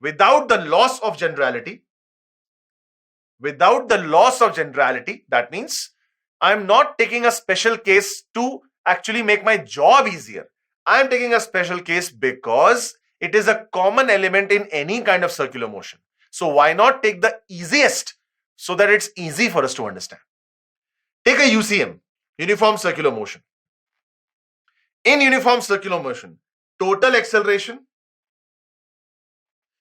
without the loss of generality, that means I'm not taking a special case to actually make my job easier. I'm taking a special case because it is a common element in any kind of circular motion. So why not take the easiest so that it's easy for us to understand? Take a UCM, uniform circular motion. In uniform circular motion, total acceleration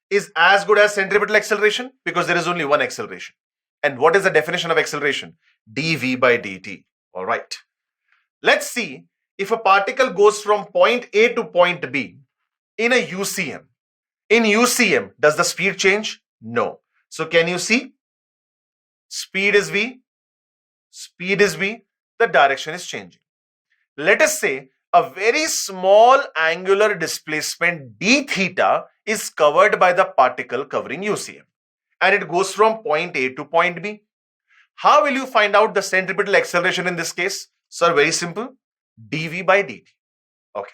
is as good as centripetal acceleration because there is only one acceleration. And what is the definition of acceleration? dv by dt. All right. Let's see if a particle goes from point A to point B in a UCM. In UCM, does the speed change? No. So can you see? Speed is v. Speed is v. The direction is changing. Let us say a very small angular displacement d theta is covered by the particle covering UCM, and it goes from point A to point B. How will you find out the centripetal acceleration in this case? Sir, very simple. dv by dt. Okay.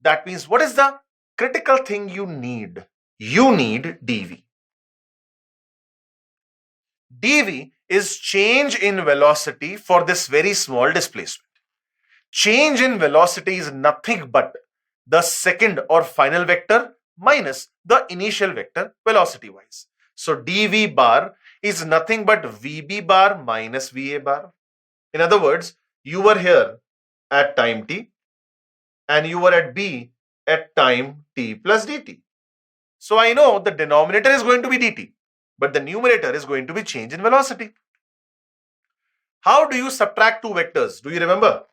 That means what is the critical thing you need? You need dv. dv is change in velocity for this very small displacement. Change in velocity is nothing but the second or final vector minus the initial vector velocity wise. So dv bar is nothing but vb bar minus va bar. In other words, you were here at time t and you were at b at time t plus dt. So I know the denominator is going to be dt, but the numerator is going to be change in velocity. How do you subtract two vectors? Do you remember?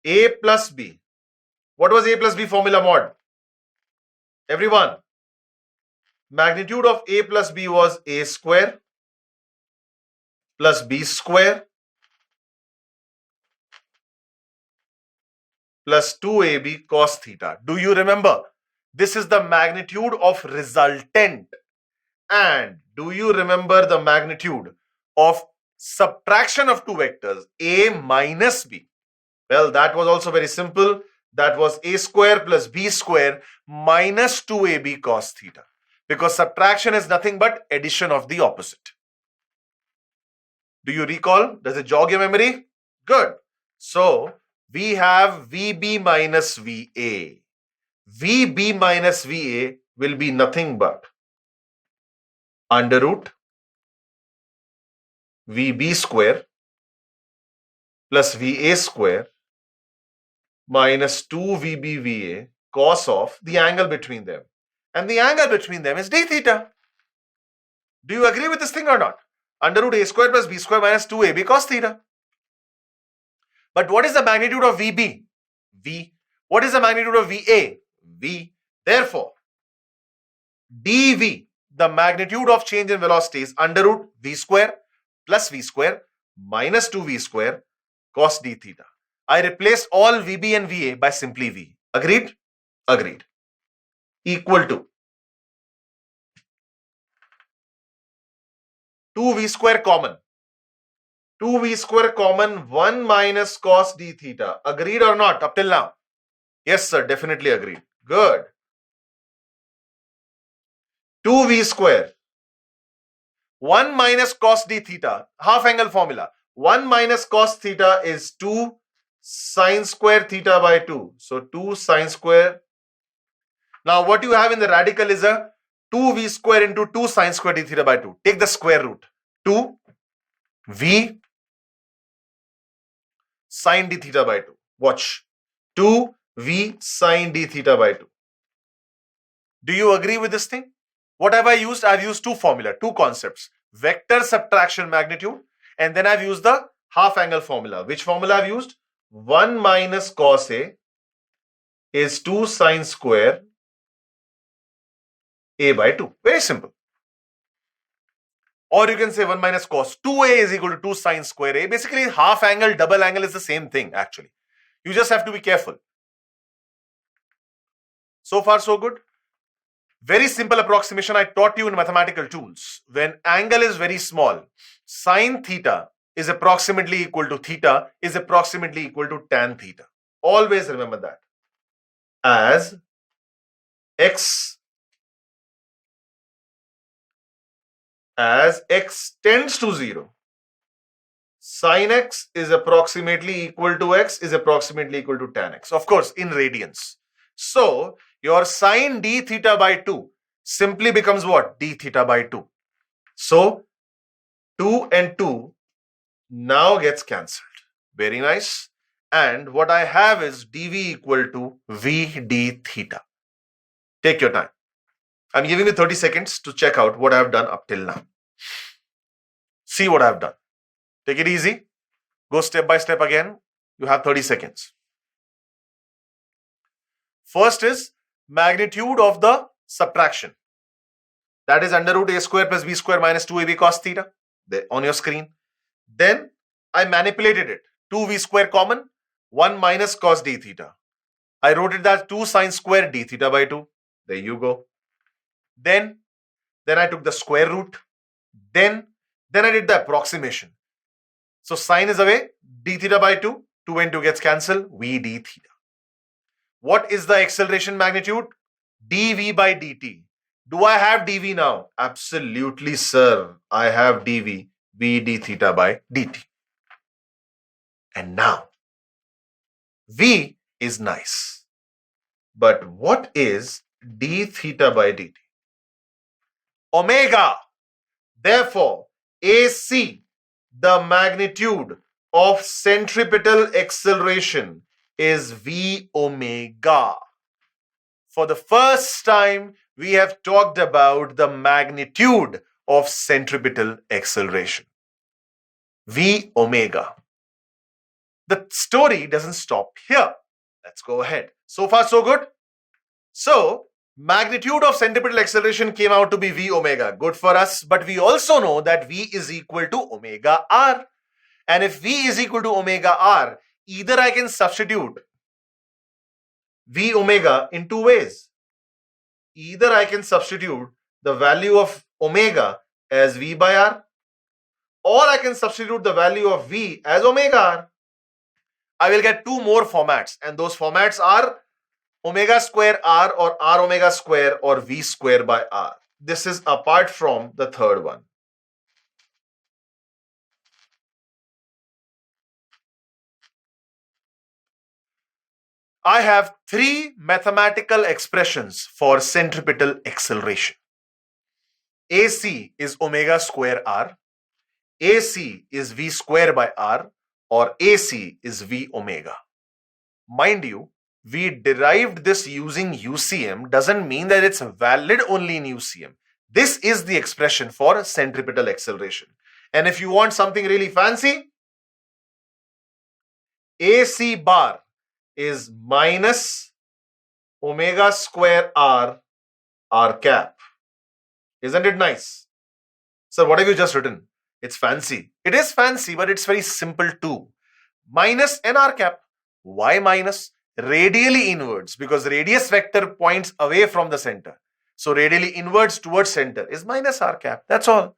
A plus b. What was a plus b formula mod? Everyone. Magnitude of a plus b was a square plus b square plus 2ab cos theta. Do you remember? This is the magnitude of resultant. And do you remember the magnitude of subtraction of two vectors, a minus b? Well, that was also very simple. That was a square plus b square minus 2ab cos theta. Because subtraction is nothing but addition of the opposite. Do you recall? Does it jog your memory? Good. So, we have VB minus VA. VB minus VA will be nothing but under root VB square plus VA square minus 2VB VA cos of the angle between them. And the angle between them is d theta. Do you agree with this thing or not? Under root a square plus b square minus 2ab cos theta. But what is the magnitude of VB? V. What is the magnitude of VA? V. Therefore, dV, the magnitude of change in velocity is under root v square plus v square minus 2v square cos d theta. I replace all VB and VA by simply V. Agreed? Agreed. Equal to 2v square common. 2v square common 1 minus cos d theta. Agreed or not up till now? Yes, sir. Definitely agreed. Good. 2v square 1 minus cos d theta. Half angle formula. 1 minus cos theta is 2 sine square theta by 2. So 2 sine square. Now what you have in the radical is a 2v square into 2 sine square d theta by 2. Take the square root. 2 v sine d theta by 2. Watch. 2 v sine d theta by 2. Do you agree with this thing? What have I used? I've used two formula, two concepts. Vector subtraction magnitude, and then I've used the half angle formula. Which formula I've used? 1 minus cos A is 2 sine square A by 2. Very simple. Or you can say 1 minus cos 2A is equal to 2 sine square A. Basically, half angle, double angle is the same thing actually. You just have to be careful. So far, so good. Very simple approximation I taught you in mathematical tools. When angle is very small, sine theta is approximately equal to theta is approximately equal to tan theta. Always remember that. As x as x tends to 0, sin x is approximately equal to x is approximately equal to tan x. Of course, in radians. So, your sin d theta by 2 simply becomes what? D theta by 2. So, 2 and 2 now gets cancelled. Very nice. And what I have is dv equal to v d theta. Take your time. I'm giving you 30 seconds to check out what I've done up till now. See what I've done. Take it easy. Go step by step again. You have 30 seconds. First is magnitude of the subtraction. That is under root a square plus b square minus 2ab cos theta. There on your screen. Then I manipulated it. 2v square common, 1 minus cos d theta. I wrote it as 2 sin square d theta by 2. There you go. Then I took the square root. Then I did the approximation. So sine is away, d theta by 2. 2 and 2 gets cancelled, v d theta. What is the acceleration magnitude? dv by dt. Do I have dv now? Absolutely, sir. I have dv, v d theta by dt. And now, v is nice. But what is d theta by dt? Omega. Therefore, AC, the magnitude of centripetal acceleration, is v omega. For the first time, we have talked about the magnitude of centripetal acceleration. V omega. The story doesn't stop here. Let's go ahead. So far, so good. So, magnitude of centripetal acceleration came out to be v omega. Good for us. But we also know that v is equal to omega r. And if v is equal to omega r, either I can substitute v omega in two ways. Either I can substitute the value of omega as v by r, or I can substitute the value of v as omega r. I will get two more formats, and those formats are omega square r or r omega square or v square by r. This is apart from the third one. I have three mathematical expressions for centripetal acceleration. AC is omega square r, AC is v square by r, or AC is v omega. Mind you, we derived this using UCM doesn't mean that it's valid only in UCM. This is the expression for centripetal acceleration. And if you want something really fancy, AC bar is minus omega square r cap. Isn't it nice? So what have you just written? It's fancy. It is fancy, but it's very simple too. Minus nr cap. Why minus? Radially inwards, because radius vector points away from the center. So radially inwards towards center is minus r cap. That's all.